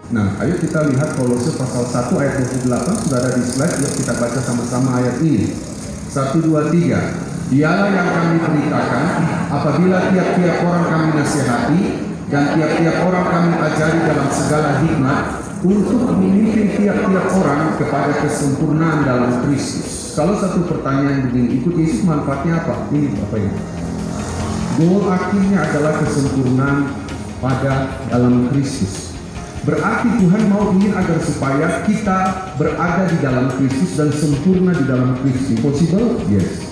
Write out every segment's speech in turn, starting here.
Nah, ayo kita lihat Kolose pasal 1 ayat 28, sudah ada di slide, yuk kita baca sama-sama ayat ini. 1, 2, 3. Dialah yang kami beritakan, apabila tiap-tiap orang kami nasihati, dan tiap-tiap orang kami ajari dalam segala hikmat, untuk memimpin tiap-tiap orang kepada kesempurnaan dalam Kristus. Kalau satu pertanyaan begini, ikut Yesus manfaatnya apa? Ini Bapak Ibu. Goal akhirnya adalah kesempurnaan pada dalam Kristus. Berarti Tuhan mau ingin agar supaya kita berada di dalam Kristus dan sempurna di dalam Kristus. Possible? Yes.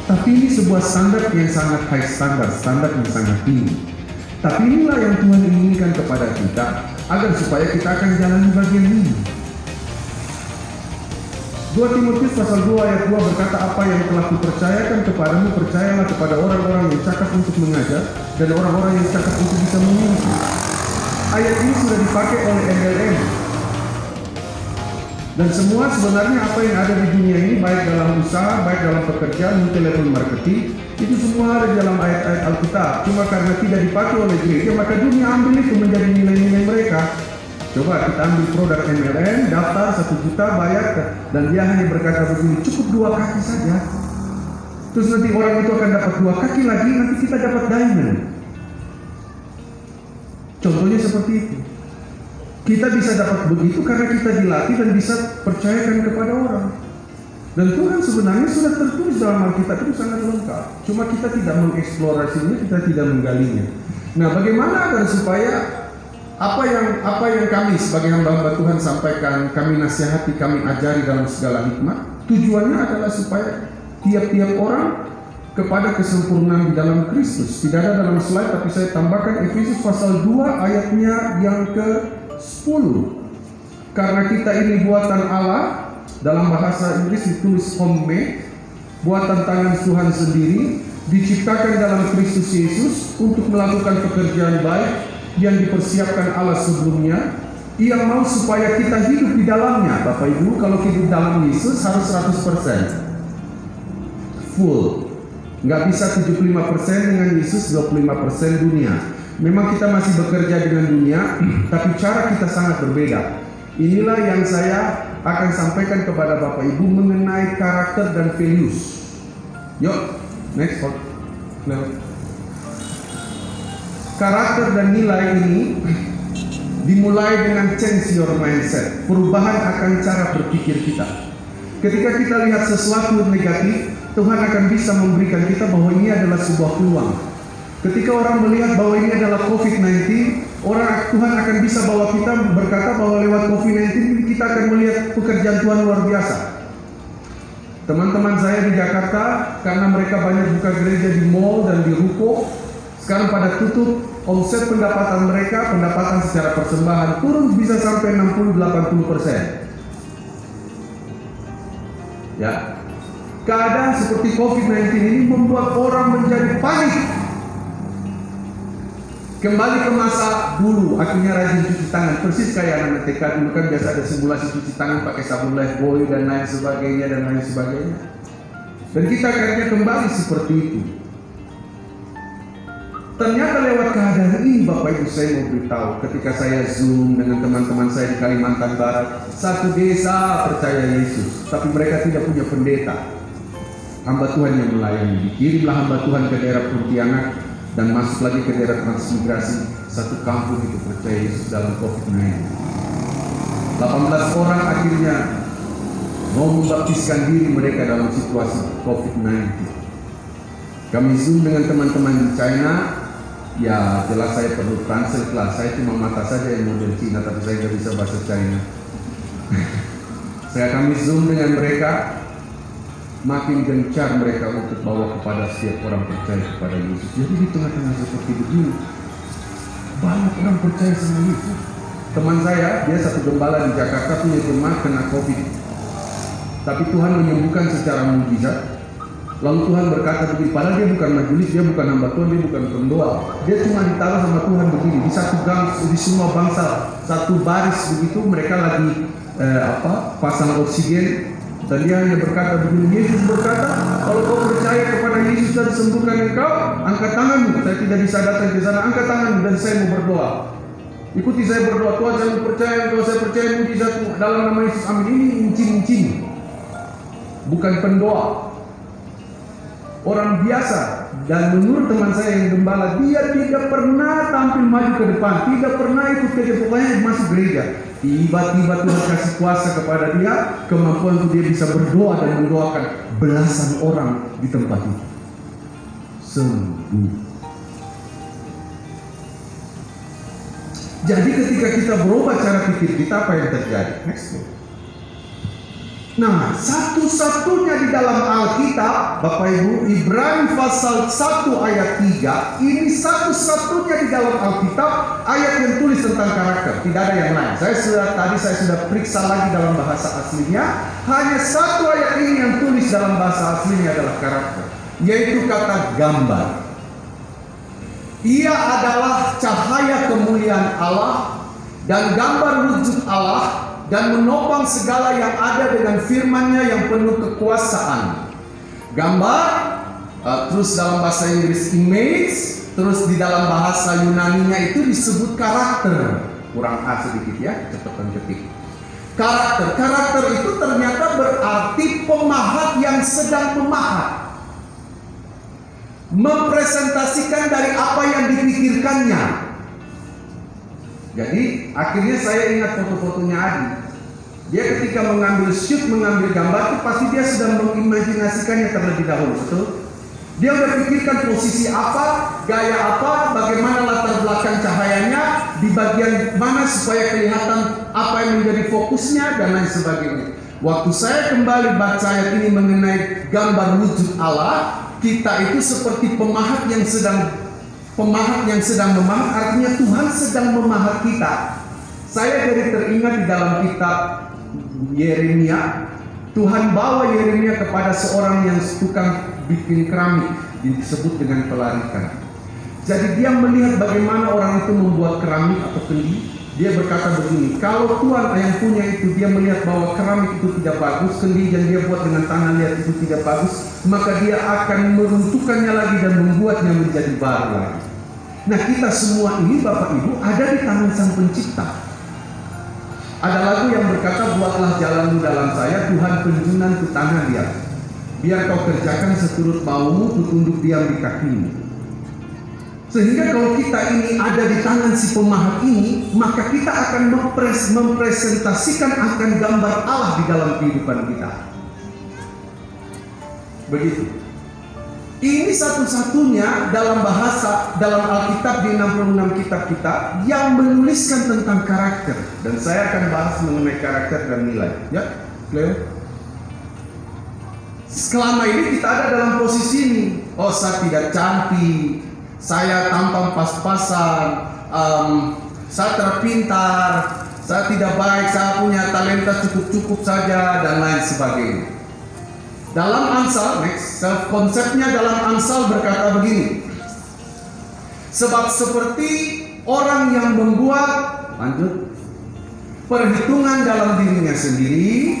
Tapi ini sebuah standar yang sangat high standar yang sangat tinggi. Tapi inilah yang Tuhan inginkan kepada kita, agar supaya kita akan jalan di bagian ini. 2 Timotius pasal 2 ayat 2 berkata, apa yang telah kupercayakan kepadamu, percayalah kepada orang-orang yang cakap untuk mengajar, dan orang-orang yang cakap untuk bisa memimpin. Ayat ini sudah dipakai oleh MLM. Dan semua sebenarnya apa yang ada di dunia ini, baik dalam usaha, baik dalam pekerjaan, multi-level marketing, itu semua ada di dalam ayat-ayat Alkitab. Cuma karena tidak dipakai oleh gereja, maka dunia ambil itu menjadi nilai-nilai mereka. Coba kita ambil produk MLM, daftar 1 juta, bayar, dan dia hanya berkata begini, cukup 2 kaki saja. Terus nanti orang itu akan dapat 2 kaki lagi, nanti kita dapat diamond. Contohnya seperti itu. Kita bisa dapat begitu karena kita dilatih dan bisa percayakan kepada orang. Dan Tuhan sebenarnya sudah tertulis dalam Alkitab itu sangat lengkap. Cuma kita tidak mengeksplorasinya, kita tidak menggalinya. Nah, bagaimana agar supaya apa yang kami sebagai hamba-hamba Tuhan sampaikan, kami nasihati, kami ajari dalam segala hikmat, tujuannya adalah supaya tiap-tiap orang kepada kesempurnaan di dalam Kristus. Tidak ada dalam slide, tapi saya tambahkan Efesus pasal 2 ayatnya yang ke-10. Karena kita ini buatan Allah, dalam bahasa Inggris ditulis homemade, buatan tangan Tuhan sendiri, diciptakan dalam Kristus Yesus untuk melakukan pekerjaan baik yang dipersiapkan Allah sebelumnya. Ia mau supaya kita hidup di dalamnya. Bapak Ibu, kalau hidup dalam Yesus harus 100% full. Nggak bisa 75% dengan Yesus, 25% dunia. Memang kita masih bekerja dengan dunia, tapi cara kita sangat berbeda. Inilah yang saya akan sampaikan kepada Bapak Ibu mengenai karakter dan values. Yuk, next. Karakter dan nilai ini dimulai dengan change your mindset, perubahan akan cara berpikir kita. Ketika kita lihat sesuatu negatif, Tuhan akan bisa memberikan kita bahwa ini adalah sebuah peluang. Ketika orang melihat bahwa ini adalah COVID-19, Tuhan akan bisa bawa kita berkata bahwa lewat COVID-19 kita akan melihat pekerjaan Tuhan luar biasa. Teman-teman saya di Jakarta, karena mereka banyak buka gereja di mall dan di ruko, sekarang pada tutup, omset pendapatan mereka, pendapatan secara persembahan turun bisa sampai 60-80%. Ya, keadaan seperti COVID-19 ini membuat orang menjadi panik. Kembali ke masa dulu, akhirnya rajin cuci tangan, persis kayak anak TK dulu kan biasa ada simulasi cuci tangan pakai sabun Lifebuoy dan lain sebagainya. Dan kita akhirnya kembali seperti itu. Ternyata lewat keadaan ini Bapak Ibu saya mau beritahu, ketika saya Zoom dengan teman-teman saya di Kalimantan Barat, satu desa percaya Yesus, tapi mereka tidak punya pendeta. Hamba Tuhan yang melayani, dikirimlah hamba Tuhan ke daerah Pontianak dan masuk lagi ke daerah transmigrasi, satu kampung itu percaya Yesus dalam COVID-19. 18 orang akhirnya mau membaptiskan diri mereka dalam situasi COVID-19. Kami Zoom dengan teman-teman di China. Ya jelas saya perlu translate lah, saya cuma mata saja yang model Cina, tapi saya nggak bisa bahasa China. Kami Zoom dengan mereka, makin gencar mereka untuk bawa kepada setiap orang percaya kepada Yesus. Jadi di tengah-tengah seperti begini, banyak orang percaya sama Yesus. Teman saya, dia satu gembala di Jakarta punya jemaat kena COVID, tapi Tuhan menyembuhkan secara mukjizat. Lalu Tuhan berkata begini, padahal dia bukan majelis, dia bukan hamba Tuhan, dia bukan pendoa. Dia cuma ditaruh sama Tuhan begini, di satu gang, di semua bangsa, satu baris begitu, mereka lagi pasang oksigen. Dan dia hanya berkata begini, Yesus berkata, kalau kau percaya kepada Yesus dan sembuhkan engkau, angkat tanganmu. Saya tidak bisa datang ke sana, angkat tanganmu dan saya mau berdoa. Ikuti saya berdoa, Tuhan saya percaya, kalau saya percaya mujizat dalam nama Yesus, amin. Ini incin-incin, bukan pendoa. Orang biasa, dan menurut teman saya yang gembala, dia tidak pernah tampil maju ke depan, tidak pernah ikut ke pokoknya masuk gereja. Tiba-tiba Tuhan kasih kuasa kepada dia, kemampuan untuk dia bisa berdoa dan mendoakan belasan orang di tempat itu sembuh. Jadi ketika kita berubah cara pikir kita, apa yang terjadi? Next. Nah, satu-satunya di dalam Alkitab, Bapak Ibu, Ibrani pasal 1 ayat 3, ini satu-satunya di dalam Alkitab ayat yang tulis tentang karakter. Tidak ada yang lain. Tadi saya sudah periksa lagi dalam bahasa aslinya. Hanya satu ayat ini yang tulis dalam bahasa aslinya adalah karakter, yaitu kata gambar. Ia adalah cahaya kemuliaan Allah dan gambar wujud Allah, dan menopang segala yang ada dengan firman-Nya yang penuh kekuasaan. Gambar, terus dalam bahasa Inggris image, terus di dalam bahasa Yunani-nya itu disebut karakter. Kurang A sedikit ya, catatan ketik. Karakter itu ternyata berarti pemahat yang sedang memahat, mempresentasikan dari apa yang dipikirkannya. Jadi akhirnya saya ingat foto-fotonya Adi. Dia ketika mengambil gambar itu pasti dia sudah mengimajinasikannya terlebih dahulu, betul? Dia udah pikirkan posisi apa, gaya apa, bagaimana latar belakang cahayanya, di bagian mana supaya kelihatan apa yang menjadi fokusnya dan lain sebagainya. Waktu saya kembali baca ayat ini mengenai gambar wujud Allah, kita itu seperti pemahat yang sedang memahat, artinya Tuhan sedang memahat kita. Saya jadi teringat di dalam kitab Yeremia, Tuhan bawa Yeremia kepada seorang yang tukang bikin keramik, disebut dengan pelarikan. Jadi dia melihat bagaimana orang itu membuat keramik atau kendi. Dia berkata begini, kalau Tuhan yang punya itu, dia melihat bahwa keramik itu tidak bagus, kendi yang dia buat dengan tangan lihat itu tidak bagus, maka dia akan meruntuhkannya lagi dan membuatnya menjadi baru lagi. Nah, kita semua ini Bapak Ibu ada di tangan Sang Pencipta. Ada lagu yang berkata, buatlah jalanmu dalam saya, Tuhan penjunan ku tangan dia. Biar kau kerjakan seturut maumu, ku tunduk diam di kakimu. Sehingga kalau kita ini ada di tangan si pemahat ini, maka kita akan mempresentasikan akan gambar Allah di dalam kehidupan kita. Begitu. Ini satu-satunya dalam Alkitab di 66 kitab kita yang menuliskan tentang karakter. Dan saya akan bahas mengenai karakter dan nilai. Ya, Cleo? Selama ini kita ada dalam posisi ini. Oh, saya tidak cantik, saya tampang pas-pasan, saya terpintar, saya tidak baik, saya punya talenta cukup-cukup saja, dan lain sebagainya. Dalam Amsal, konsepnya dalam Amsal berkata begini, sebab seperti orang yang membuat perhitungan dalam dirinya sendiri,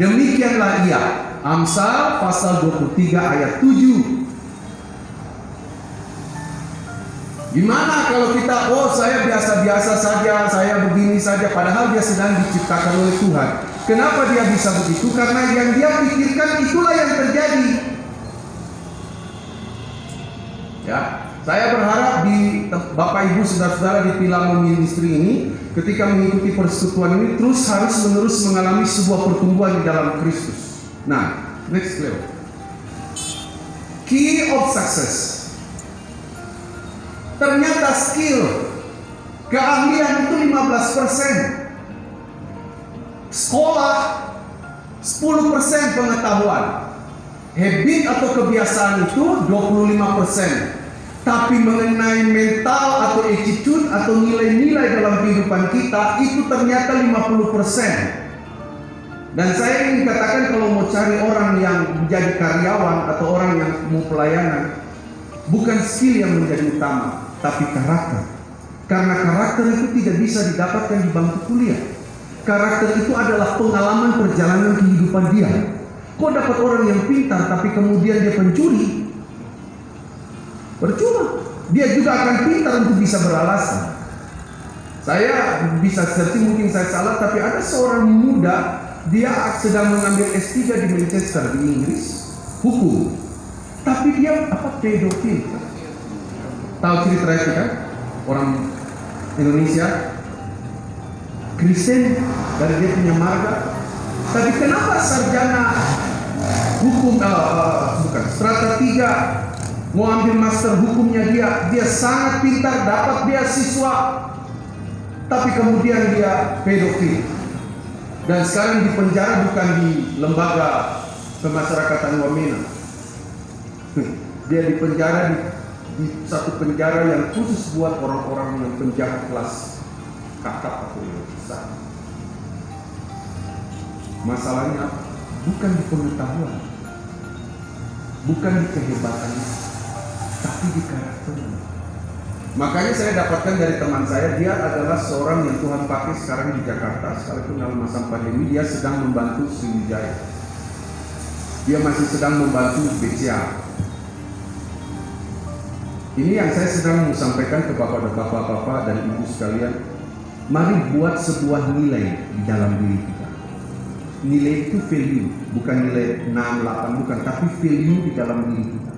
demikianlah ia. Amsal pasal 23 ayat 7. Gimana kalau kita, saya biasa-biasa saja, saya begini saja, padahal dia sedang diciptakan oleh Tuhan. Kenapa dia bisa begitu? Karena yang dia pikirkan itulah yang terjadi. Ya, saya berharap di Bapak Ibu saudara-saudara di Pilamo Ministry ini, ketika mengikuti persekutuan ini, harus menerus mengalami sebuah pertumbuhan di dalam Kristus. Nah, next level. Key of success. Ternyata skill, keahlian itu 15%. Sekolah 10% pengetahuan. Habit atau kebiasaan itu 25%. Tapi mengenai mental atau attitude atau nilai-nilai dalam kehidupan kita itu ternyata 50%. Dan saya ingin katakan, kalau mau cari orang yang menjadi karyawan atau orang yang mau pelayanan, bukan skill yang menjadi utama, tapi karakter. Karena karakter itu tidak bisa didapatkan di bangku kuliah. Karakter itu adalah pengalaman perjalanan kehidupan dia. Kok dapat orang yang pintar tapi kemudian dia pencuri? Percuma. Dia juga akan pintar untuk bisa beralasan. Saya bisa searching, mungkin saya salah, tapi ada seorang muda, dia sedang mengambil S3 di Manchester di Inggris, hukum. Tapi dia pedofil. Tahu cerita itu kan? Orang Indonesia, Kristen, dari dia punya marga. Tapi kenapa sarjana hukum, bukan, strata 3, mau ambil master hukumnya dia sangat pintar, dapat beasiswa, tapi kemudian dia pedofil. Dan sekarang di penjara, bukan di lembaga pemasyarakatan Wamena. Dia di penjara di satu penjara yang khusus buat orang-orang yang penjahat kelas kakap atau yang besar. Masalahnya bukan di pengetahuan, bukan di kehebatan, tapi di karakternya. Makanya saya dapatkan dari teman saya, dia adalah seorang yang Tuhan pakai sekarang di Jakarta, sekalipun dalam masa pandemi dia sedang membantu Sriwijaya. Dia masih sedang membantu BCA. Ini yang saya sedang mau sampaikan ke bapak-bapak dan ibu sekalian. Mari buat sebuah nilai di dalam diri kita. Nilai itu value, bukan nilai 6, 8, bukan, tapi value di dalam diri kita.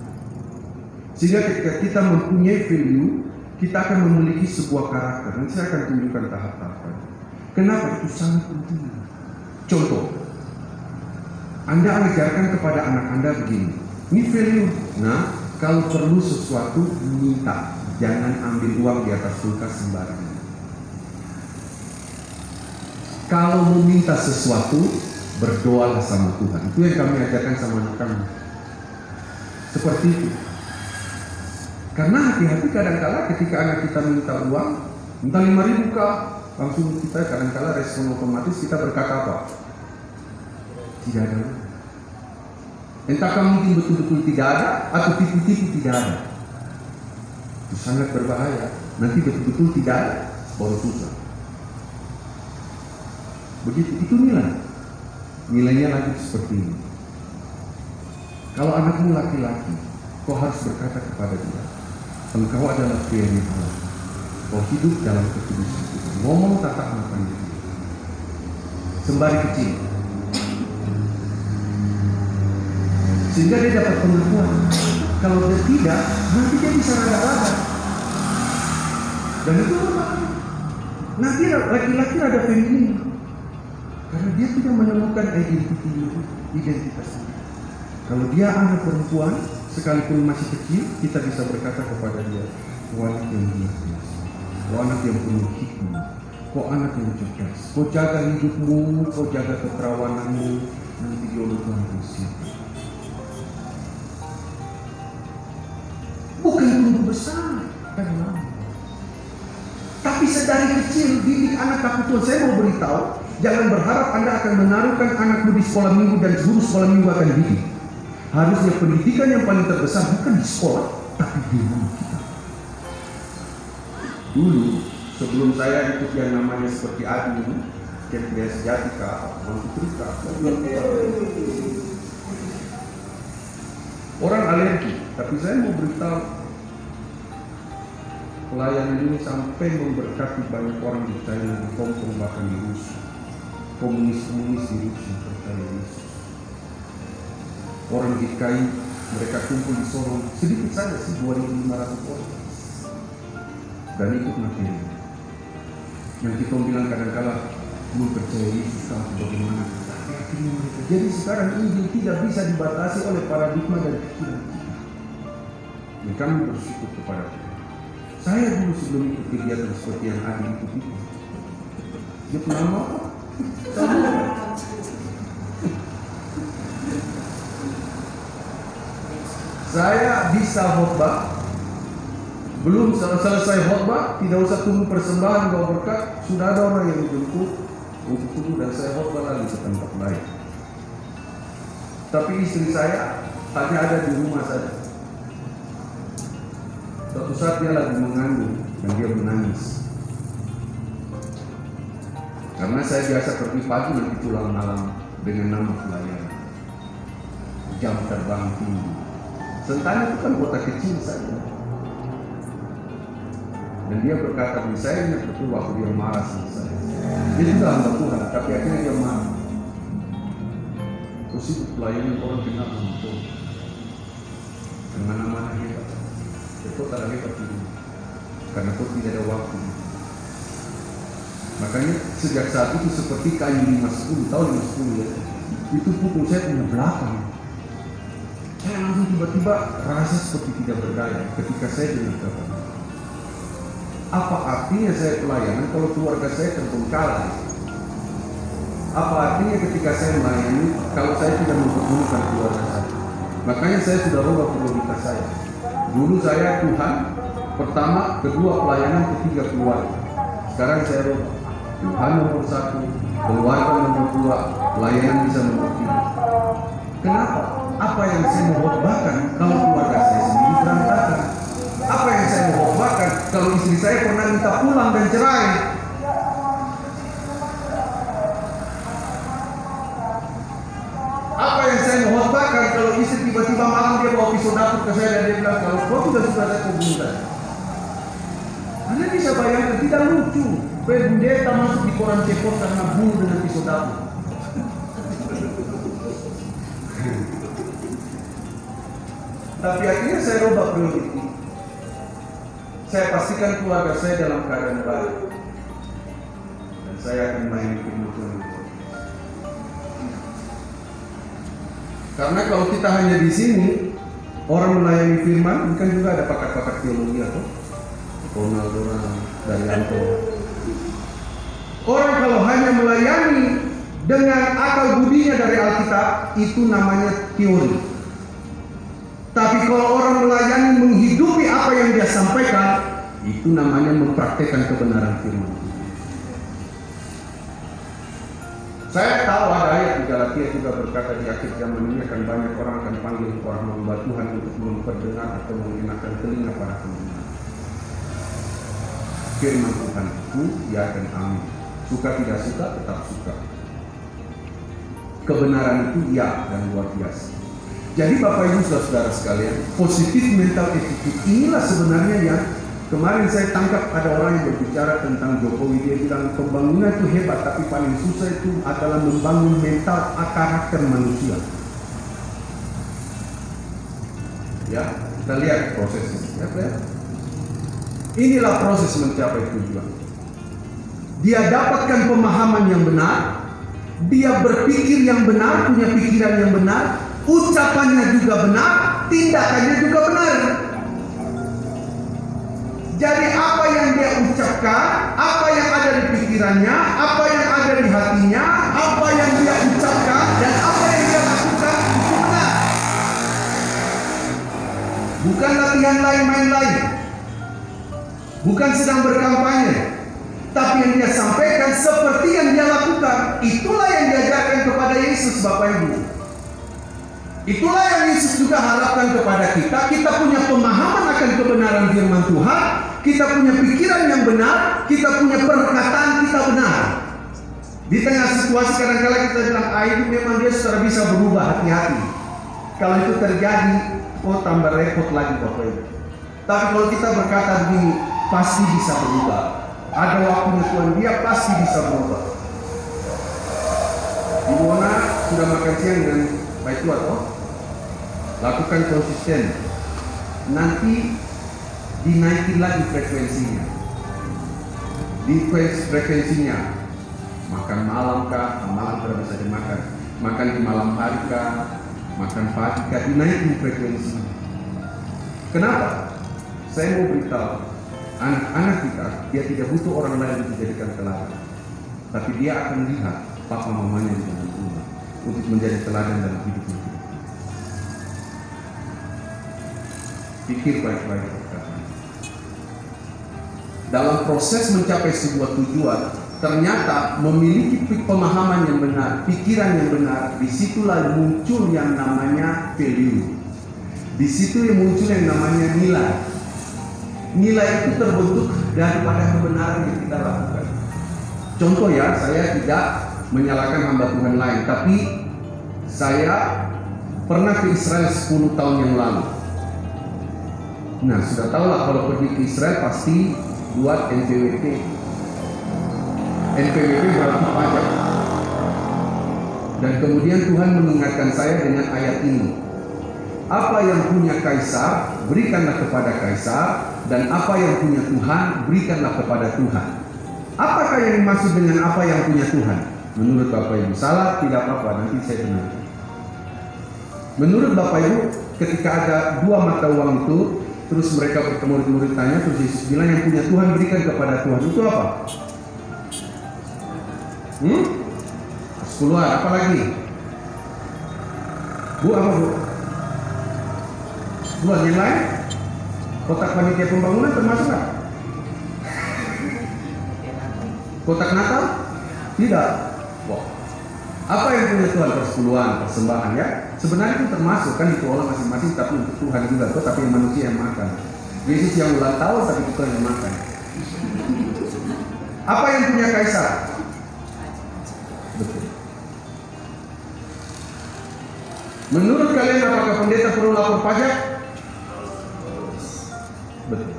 Sehingga ketika kita mempunyai value, kita akan memiliki sebuah karakter. Dan saya akan tunjukkan tahap-tahapnya. Kenapa itu sangat penting? Contoh, Anda ajarkan kepada anak Anda begini, ini value. Nah, kalau perlu sesuatu, minta. Jangan ambil uang di atas kulkas sembarangan. Kalau meminta sesuatu, berdoalah sama Tuhan. Itu yang kami ajarkan sama anak kami. Seperti itu. Karena hati-hati kadang-kala ketika anak kita minta uang, minta 5.000 kah, langsung kita kadang-kala respon otomatis kita berkata apa? Tidak ada. Entahkah mungkin betul-betul tidak ada atau tipu-tipu tidak ada. Itu sangat berbahaya. Nanti betul-betul tidak ada, baru susah. Begitu, itu nilai. Nilainya lagi seperti ini. Kalau anakmu laki-laki, kau harus berkata kepada dia, engkau adalah firman Allah. Kau hidup dalam kekudusan Tuhan. Ngomong tatap matanya dia. Sembari kecil. Sehingga dia dapat pengakuan. Kalau dia tidak, nanti dia bisa rada-rada. Dan itu berbahaya. Nanti laki-laki ada feminin. Karena dia tidak menemukan identitasnya. Kalau dia anak perempuan, sekalipun masih kecil, kita bisa berkata kepada dia, kau anak yang luar biasa, kau anak yang penuh hikmah, kau anak yang cerdas, kau jaga hidupmu, kau jaga keperawananmu, nanti di oleh Tuhan bersiapkan. Bukan tunggu besar dan lama, tapi sedari kecil didik anak takut Tuhan. Saya mau beritahu, jangan berharap Anda akan menaruhkan anakmu di sekolah minggu dan guru sekolah minggu akan didik. Harusnya pendidikan yang paling terbesar bukan di sekolah, tapi di rumah kita. Dulu, sebelum saya ikut yang namanya seperti Adi ini, Kepria Sejatika, Mantutrika, orang alergi, tapi saya mau beritahu, pelayanan ini sampai memberkati banyak orang di China, di Hong Kong, bahkan di Rusia. Komunis-komunis di Rusia percaya Yesus. Orang di KI, mereka kumpul di Sorong, sedikit saja sih, 2.500 orang. Dan ikut materi. Yang kita bilang kadang-kala, lu percaya Yesus sama bagaimana? Jadi sekarang Injil tidak bisa dibatasi oleh paradigma dan pikiran kita. Dan kami bersyukur kepada Tuhan. Saya dulu sebelum ikut kegiatan seperti yang Adi ikut itu, dia pernah apa? Saya bisa khotbah, belum selesai khotbah, tidak usah tunggu persembahan bawa berkat, sudah ada orang yang menjemput untuk tunggu dan saya khotbah lagi ke tempat lain. Tapi istri saya hanya ada di rumah saja. Suatu saat dia lagi mengandung dan dia menangis. Karena saya biasa pergi pagi nanti pulang malam dengan nama pelayanan. Jam terbang tinggi. Sentani itu kan kota kecil saja. Dan dia berkata, saya ingat betul waktu dia marah sama saya. Dia juga hamba Tuhan, tapi akhirnya dia marah. Terus itu pelayanan orang kenal sama Tuhan. Kemana-mana hebat. Itu tak ada hebat itu. Karena itu tidak ada waktu. Makanya sejak saat itu seperti kayu 510, tahun 510 ya. Itu pukul saya punya belakang. Saya langsung tiba-tiba rasa seperti tidak berdaya ketika saya dengar kabar. Apa artinya saya pelayanan kalau keluarga saya terbengkalai? Apa artinya ketika saya melayani kalau saya tidak mempertemukan keluarga saya? Makanya saya sudah rubah prioritas saya. Dulu saya Tuhan, pertama, kedua pelayanan, ketiga keluarga. Sekarang saya rubah. Tuhan nomor 1, keluarga nomor 2, pelayanan bisa nomor 3. Kenapa? Apa yang saya mau khotbahkan kalau keluarga saya sendiri berantakan? Apa yang saya mau khotbahkan kalau istri saya pernah minta pulang dan cerai? Apa yang saya mau khotbahkan kalau istri tiba-tiba malam dia bawa pisau dapur ke saya dan dia bilang, kalau kau sudah saya bunuh saja. Anda bisa bayangkan, tidak lucu. Pendeta masuk di koran cepot karena bunuh dengan pisau dapur. Tapi akhirnya saya rubah prioriti. Saya pastikan keluarga saya dalam keadaan baik. Dan saya akan melayani firman Tuhan. Karena kalau kita hanya di sini, orang melayani firman, kan juga ada pakar-pakar teologi atau Ronaldo dari Anto. Orang kalau hanya melayani dengan akal budinya dari Alkitab, itu namanya teori. Tapi kalau orang melayani menghidupi apa yang dia sampaikan, itu namanya mempraktekkan kebenaran firman. Saya tahu ada ayat di Galatia juga berkata di akhir zaman ini akan banyak orang akan panggil orang hamba Tuhan untuk memperdengar atau mengenakan telinga para pendengar. Firman Tuhan itu dia akan amin. Suka tidak suka tetap suka. Kebenaran itu ya dan luar biasa. Jadi Bapak Ibu Saudara sekalian, positif mental attitude inilah sebenarnya yang kemarin saya tangkap ada orang yang berbicara tentang Jokowi. Dia bilang pembangunan itu hebat, tapi paling susah itu adalah membangun mental karakter manusia. Ya, kita lihat prosesnya. Ya, inilah proses mencapai tujuan. Dia dapatkan pemahaman yang benar, dia berpikir yang benar, punya pikiran yang benar, ucapannya juga benar, tindakannya juga benar. Jadi apa yang dia ucapkan, apa yang ada di pikirannya, apa yang ada di hatinya, apa yang dia ucapkan, dan apa yang dia lakukan itu benar. Bukan latihan main-main, bukan sedang berkampanye, tapi yang dia sampaikan seperti yang dia lakukan. Itulah yang diajarkan kepada Yesus, Bapak Ibu. Itulah yang Yesus juga harapkan kepada kita. Kita punya pemahaman akan kebenaran firman Tuhan, kita punya pikiran yang benar, kita punya perkataan kita benar. Di tengah situasi kadang-kadang kita bilang, itu memang dia sudah bisa berubah, hati-hati. Kalau itu terjadi, tambah repot lagi Bapak Ibu. Tapi kalau kita berkata begini, pasti bisa berubah. Ada waktunya Tuhan, dia pasti bisa berubah. Ibu Ona sudah makan siang dengan baik tua toh? Lakukan konsisten. Nanti dinaikin lagi frekuensinya. Di frekuensinya. Makan malam kah? Malam tidak bisa dimakan. Makan di malam hari kah? Makan pagi kah? Dinaikin frekuensinya. Kenapa? Saya mau beritahu, anak-anak kita, dia tidak butuh orang lain untuk dijadikan teladan. Tapi dia akan lihat papa mamanya di dalam rumah untuk menjadi teladan dalam hidupnya. Pikir baik-baik. Dalam proses mencapai sebuah tujuan, ternyata memiliki pemahaman yang benar, pikiran yang benar, disitulah muncul yang namanya value. Di situ yang muncul yang namanya nilai. Nilai itu terbentuk daripada kebenaran yang kita lakukan. Contoh ya, saya tidak menyalahkan hamba Tuhan lain, tapi saya pernah ke Israel 10 tahun yang lalu. Nah, sudah tahulah kalau pergi ke Israel pasti buat NPWP. NPWP berarti pajak. Dan kemudian Tuhan mengingatkan saya dengan ayat ini. Apa yang punya kaisar, berikanlah kepada kaisar, dan apa yang punya Tuhan, berikanlah kepada Tuhan. Apakah yang dimaksud dengan apa yang punya Tuhan? Menurut Bapak Ibu, salah tidak apa-apa, nanti saya benar. Menurut Bapak Ibu, ketika ada dua mata uang itu, terus mereka bertemu, murid tanya, terus Yesus bilang yang punya Tuhan berikan kepada Tuhan. Itu apa? 10-an, apa lagi? Bu, apa Bu? 10-an yang lain? Kotak panitia pembangunan termasuk nggak? Kotak Natal? Tidak. Wah. Apa yang punya Tuhan? Persepuluhan, persembahan ya. Sebenarnya itu termasuk kan dikelola masing-masing, tapi untuk Tuhan juga. Tapi yang manusia yang makan. Yesus yang ulang tahun, tapi kita yang makan. Apa yang punya kaisar? Betul. Menurut kalian apakah pendeta perlu lapor pajak? Betul.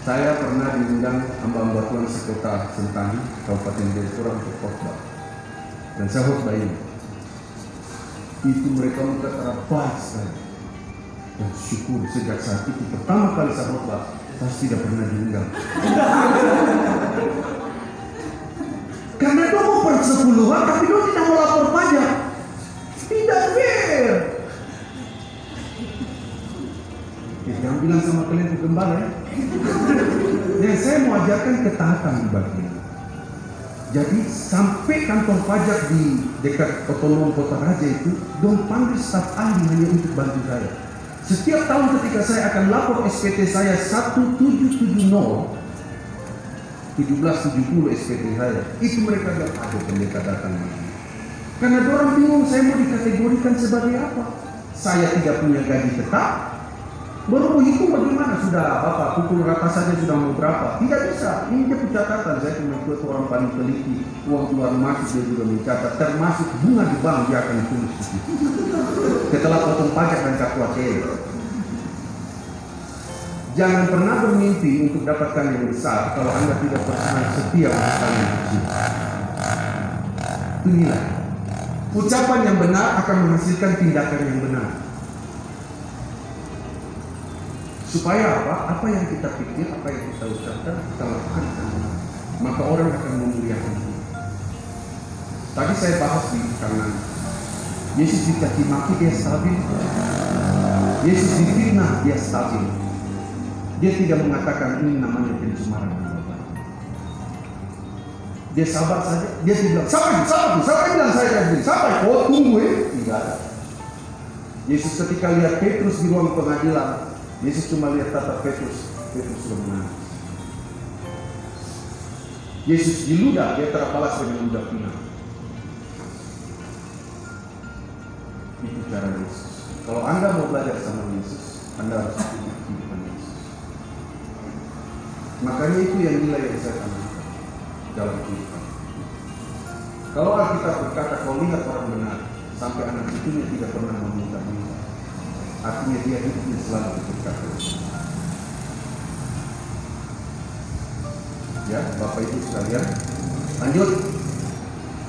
Saya pernah diundang hamba-hamba Tuhan sekota Sentani, Kabupaten Jayapura untuk khotbah. Dan saya khotbah ini. Itu mereka terbaik sekali. Dan syukur sejak saat itu pertama kali saya khotbah, saya tidak pernah diundang. Karena itu mau persepuluhan, tapi dia tidak mau lapor pajak. Tidak fair. Jangan bilang sama kalian itu gembala ya. Dan saya mau ajarkan ketaatan di bagian. Jadi sampai kantor pajak di dekat otonom Kota Raja itu, dong panggil staf ahli hanya untuk bantu saya. Setiap tahun ketika saya akan lapor SPT saya 1770 SPT saya, itu mereka bilang ada pendeta datang lagi. Karena orang bingung saya mau dikategorikan sebagai apa. Saya tidak punya gaji tetap. Baru hitung bagaimana sudah Bapak pukul rata saja sudah mau berapa? Tidak bisa. Ini dia catatan. Saya cuma ikut orang paling teliti. Uang keluar masuk dia juga mencatat. Termasuk bunga di bank dia akan tulis di situ. Setelah potong pajak dan KUHP. Jangan pernah bermimpi untuk dapatkan yang besar kalau Anda tidak pernah setia untuk yang kecil. Inilah. Ucapan yang benar akan menghasilkan tindakan yang benar. Supaya apa? Apa yang kita pikir, apa yang kita ucapkan, kita lakukan. Maka orang akan memuliakan Tuhan. Tadi saya bahas di kanan. Yesus dicaci maki, dia stabil. Yesus difitnah, dia stabil. Dia tidak mengatakan ini namanya pencemaran. Dia sabar saja. Dia tidak sampai bilang saya tadi. Sampai kau tunggu tidak ada. Yesus ketika lihat Petrus di ruang pengadilan, Yesus cuma lihat tatap Petrus sudah menangis. Yesus diludah, dia terbalas dengan ludah pinang. Itu cara Yesus. Kalau Anda mau belajar sama Yesus, Anda harus punya kehidupan Yesus. Makanya itu yang nilai yang saya tanamkan dalam kehidupan. Kalau Alkitab berkata, kau lihat orang benar, sampai anak cucunya tidak pernah meminta-minta. Artinya dia hidupnya selalu dekat. Ya, Bapak Ibu sekalian. Lanjut.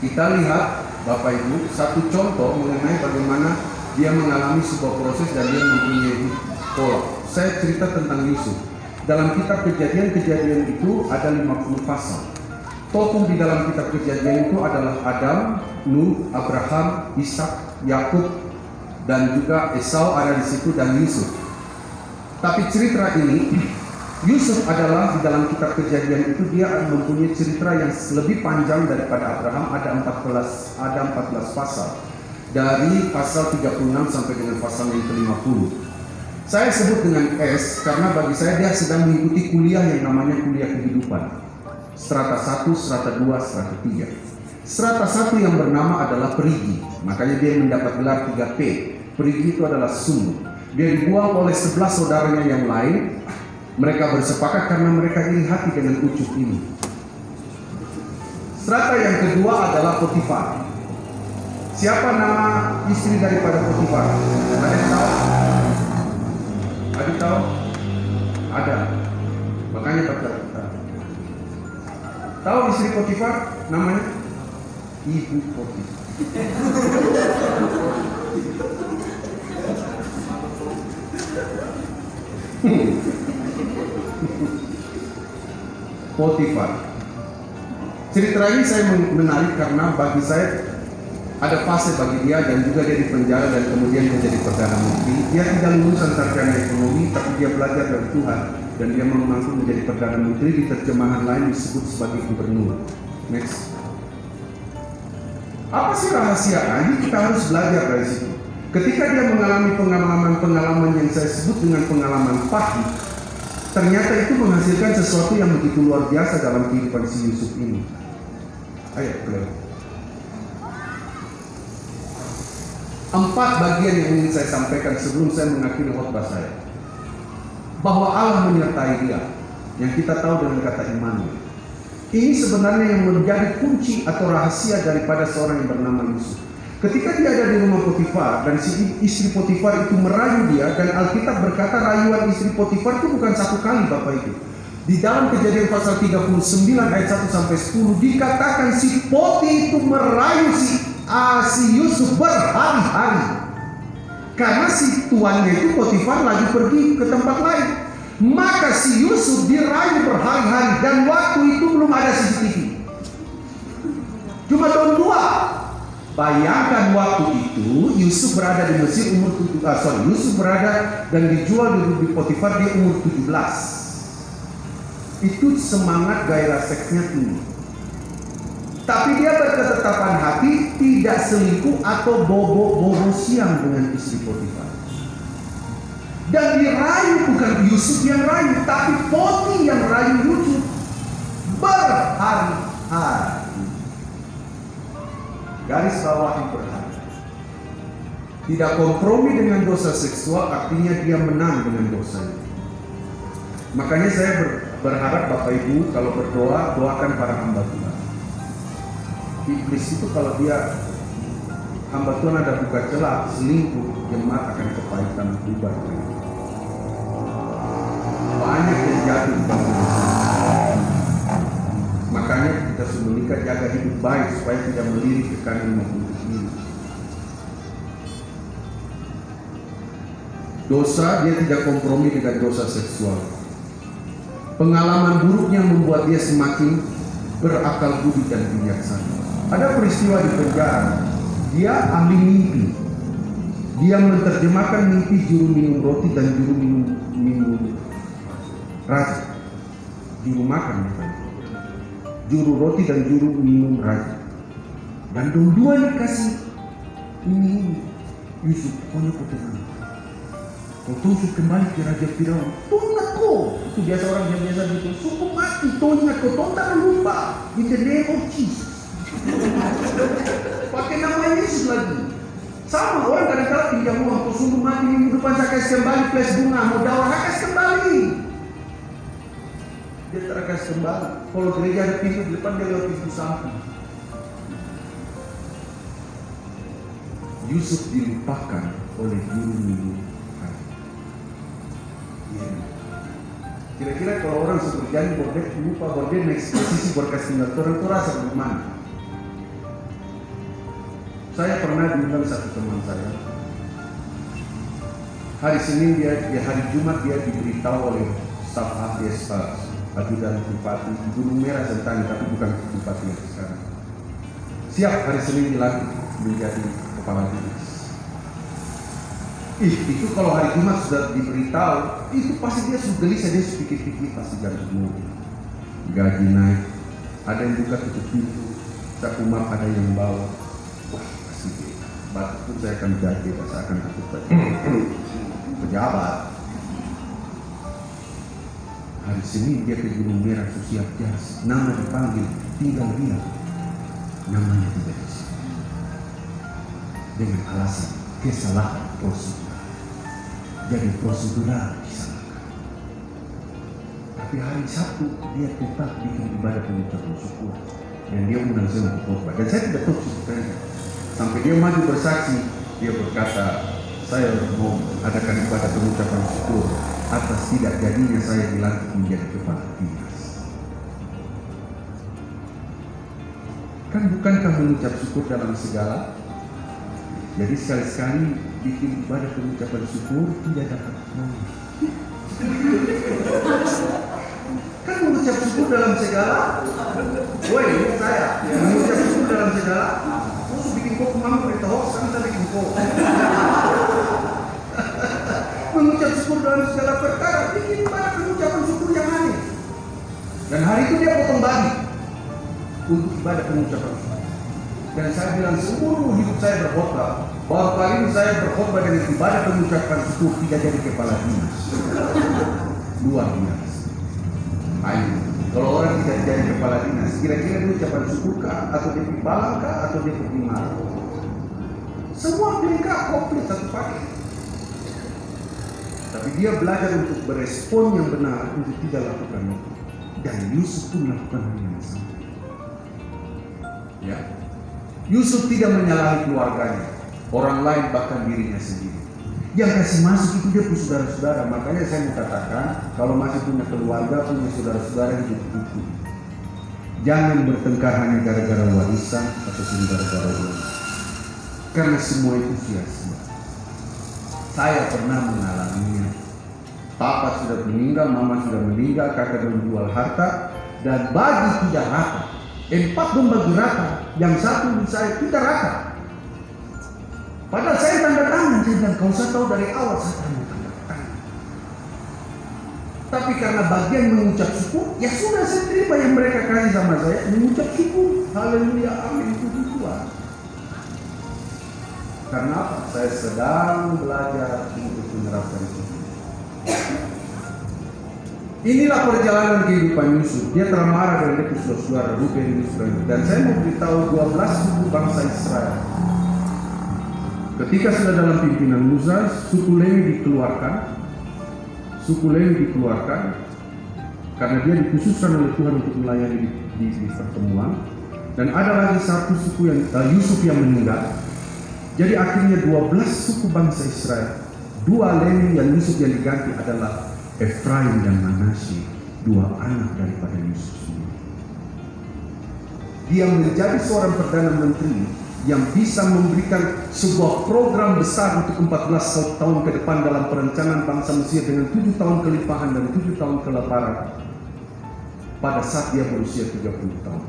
Kita lihat Bapak Ibu satu contoh mengenai bagaimana dia mengalami sebuah proses dan dia mempunyai pola. Saya cerita tentang Yusuf. Dalam kitab Kejadian itu ada 50 pasal. Tokoh di dalam kitab Kejadian itu adalah Adam, Nuh, Abraham, Ishak, Yakub, dan juga Esau ada di situ dan Yusuf. Tapi cerita ini, Yusuf adalah di dalam kitab Kejadian itu dia mempunyai cerita yang lebih panjang daripada Abraham. Ada 14 pasal. Dari pasal 36 sampai dengan pasal yang ke-50. Saya sebut dengan S karena bagi saya dia sedang mengikuti kuliah yang namanya kuliah kehidupan. Strata 1, strata 2, strata 3. Strata 1 yang bernama adalah perigi. Makanya dia mendapat gelar 3P. Perigi itu adalah sumur. Dia dibuang oleh 11 saudaranya yang lain. Mereka bersepakat karena mereka iri hati dengan ucup ini. Strata yang kedua adalah Potifar. Siapa nama istri daripada Potifar? Ada yang tahu? Ada yang tahu? Ada. Makanya baca kita. Tahu istri Potifar namanya? Ibu Potifar. Potifar. Cerita ini saya menarik karena bagi saya ada fase bagi dia dan juga dia di penjara dan kemudian menjadi perdana menteri. Dia tidak lulusan sarjana ekonomi, tapi dia belajar dari Tuhan dan dia mampu menjadi perdana menteri. Di terjemahan lain disebut sebagai gubernur. Next. Apa sih rahasianya? Kita harus belajar dari situ. Ketika dia mengalami pengalaman yang saya sebut dengan pengalaman pahit, ternyata itu menghasilkan sesuatu yang begitu luar biasa dalam kehidupan si Yusuf ini. Ayo, beliau. 4 bagian yang ingin saya sampaikan sebelum saya mengakhiri khotbah saya. Bahwa Allah menyertai dia, yang kita tahu dengan kata Immanuel. Ini sebenarnya yang menjadi kunci atau rahasia daripada seorang yang bernama Yusuf. Ketika dia ada di rumah Potifar dan si istri Potifar itu merayu dia, dan Alkitab berkata rayuan istri Potifar itu bukan satu kali Bapak Ibu. Di dalam Kejadian pasal 39 ayat 1 sampai 10 dikatakan si Poti itu merayu si Yusuf berhari-hari. Karena si tuannya itu Potifar lagi pergi ke tempat lain. Maka si Yusuf dirayu berhari-hari dan waktu itu belum ada CCTV. Cuma tahun 2. Bayangkan waktu itu Yusuf berada di Mesir Yusuf berada dan dijual di Potifar di umur 17. Itu semangat gairah seksnya tinggi. Tapi dia berketetapan hati tidak selingkuh atau bobo siang dengan istri Potifar. Dan dirayu bukan Yusuf yang rayu, tapi Poti yang rayu Yusuf berhari-hari. Garis bawahi berhari. Tidak kompromi dengan dosa seksual, artinya dia menang dengan dosa itu. Makanya saya berharap Bapak Ibu kalau berdoa, doakan para hamba Tuhan. Iblis itu kalau dia hamba Tuhan ada buka celah selingkuh, jemaat akan kepahitan bubar. Banyak yang jatuh. Makanya kita sudah menikah, jaga hidup baik supaya tidak melirik ke kanan maupun ke kiri. Dosa dia tidak kompromi dengan dosa seksual. Pengalaman buruknya membuat dia semakin berakal budi dan bijaksana. Ada peristiwa di penjara, dia ahli mimpi. Dia menerjemahkan mimpi juru minum roti dan juru minum raja. Juru makan, juru roti dan juru minum raja. Dan dua dikasih ini Yusuf, pokoknya potongan. Kau tusuk kembali ke Raja Firaun. Tongat kau. Itu biasa orang yang biasa gitu. Suku mati, tongat kau. Tontak lupa. In the name of Jesus. Pakai nama Yesus lagi. Sama orang kadang-kadang pinjam uang. Kau sungguh mati minggu depan saya kasih kembali plus bunga. Mau dakwah saya kasih kembali. Dia tak kasih kembali. Kalau gereja ada pintu di depan dia lewat pintu samping. Yusuf dilupakan oleh juru minum. Kira-kira kalau orang seperti janji bordel, lupa bordel next posisi berkas tinggal orang itu rasa bagaimana? Saya pernah diundang satu teman saya. Hari Senin di hari Jumat dia diberitahu oleh staf APS ajudan bupati di Gunung Merah Sentani, tapi bukan bupati yang sekarang. Siap hari Senin dilantik menjadi kepala dinas. Itu kalau hari Jumat sudah diberitahu, itu pasti dia sudah gelisah, dia pikir-pikir pasti ganti mobil, gaji naik, ada yang buka tutup pintu, saku map ada yang bawa, wah pasti dia. Batu pun saya akan jaga, saya akan tutup pejabat. Hari Senin dia ke Gunung Merah Sosial Jas, nama dipanggil, tinggal dia, namanya tidak bisa. Dengan alasan kesalahan prosedur. Jadi prosedural disalahkan. Tapi hari Sabtu dia tetap bikin ibadah pengucapan syukur dan dia undang saya untuk khotbah. Dan saya tidak tahu sebenarnya. Sampai dia maju bersaksi, dia berkata, saya mau adakan ibadah pengucapan syukur atas tidak jadinya saya dilantik menjadi kepala dinas. Kan bukankah mengucap syukur dalam segala? Jadi sekali-sekali bikin ibadah pengucapan syukur tidak dapat bonus. Kan mengucap syukur dalam segala. Woi, ini saya mengucap syukur dalam segala. Terus bikin kok mampu itu hoax, kita bikin kok. Mengucap syukur dalam segala perkara, bikin ibadah pengucapan syukur yang aneh. Dan hari itu dia potong bagi untuk ibadah pengucapan syukur. Dan saya bilang seluruh hidup saya berkhotbah, baru kali ini saya berkhotbah dengan ibadah pengucapan syukur tidak jadi kepala dinas. Luar biasa. Ayo, kalau orang tidak jadi kepala dinas, kira-kira dia ucapan syukur kah, atau dia pibalang kah, atau dia pergi marah? Semua lengkap komplit satu paket. Tapi dia belajar untuk berespon yang benar untuk tidak lakukan itu. Dan Yusuf pun melakukan hal yang sama. Ya. Yusuf tidak menyalahi keluarganya, orang lain bahkan dirinya sendiri. Yang kasih masuk itu dia punya saudara-saudara. Makanya saya mau katakan, kalau masih punya keluarga, punya saudara-saudara yang hidup-hidup, jangan bertengkar hanya gara-gara warisan atau gara-gara uang. Karena semua itu sia-sia. Saya pernah mengalaminya. Papa sudah meninggal, mama sudah meninggal, kakak menjual harta, dan bagi tidak rata. 4 membagi rata, yang satu saya tidak rata. Padahal saya tanda tangan, saya bilang kau saya tahu dari awal saya tanda tangan. Tapi karena bagian mengucap syukur, ya sudah saya terima yang mereka kasih sama saya, mengucap syukur, haleluya, amin, puji Tuhan. Karena apa? Saya sedang belajar untuk menerapkan itu. Inilah perjalanan kehidupan Yusuf. Dia termarah dan dia saudara Ruben Yusuf. Dan saya mau beritahu 12 suku bangsa Israel. Ketika sudah dalam pimpinan Musa, suku Lewi dikeluarkan. Suku Lewi dikeluarkan karena dia dikhususkan oleh Tuhan untuk melayani di pertemuan. Dan ada lagi satu suku yang Yusuf yang meninggal. Jadi akhirnya 12 suku bangsa Israel. 2 Lewi yang Yusuf yang diganti adalah Efraim dan Manasye, 2 anak daripada Yusuf sendiri. Dia menjadi seorang perdana menteri yang bisa memberikan sebuah program besar untuk 14 tahun ke depan dalam perencanaan bangsa Mesir dengan 7 tahun kelimpahan dan 7 tahun kelaparan pada saat dia berusia 30 tahun.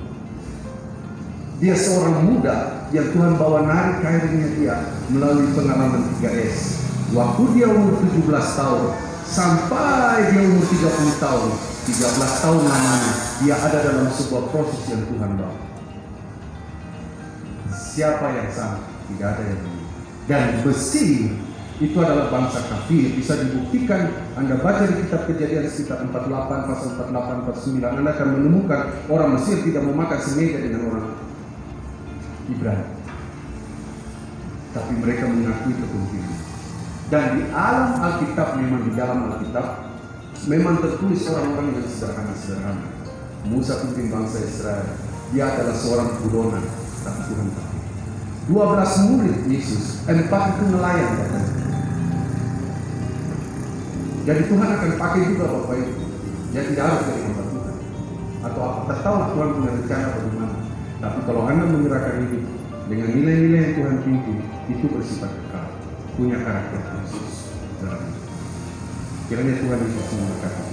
Dia seorang muda yang Tuhan bawa narik karirnya dia melalui pengalaman 3S. Waktu dia umur 17 tahun sampai dia umur 30 tahun, 13 tahun lamanya, dia ada dalam sebuah proses yang Tuhan bawa. Siapa yang sama? Tidak ada yang lain. Dan Mesir itu adalah bangsa kafir. Bisa dibuktikan, Anda baca di kitab Kejadian sekitar 48, pasal 48, pasal 9, Anda akan menemukan orang Mesir tidak memakan semeja dengan orang Ibrani. Tapi mereka mengakui kepentingan. Dan di alam Alkitab, memang di dalam Alkitab memang tertulis orang-orang yang sederhana-sederhana. Musa pimpin bangsa Israel, dia adalah seorang buronan, tapi Tuhan pakai 12 murid Yesus, 4 itu nelayan katanya. Jadi Tuhan akan pakai juga Bapak Ibu. Jadi tidak harus dari hamba Tuhan atau apa, tertahu Tuhan punya rencana bagaimana. Tapi kalau Anda menyerahkan hidup dengan nilai-nilai yang Tuhan pimpin, itu bersifat kekal, punya karakter khusus. Kiranya Tuhan Yesus memberkati.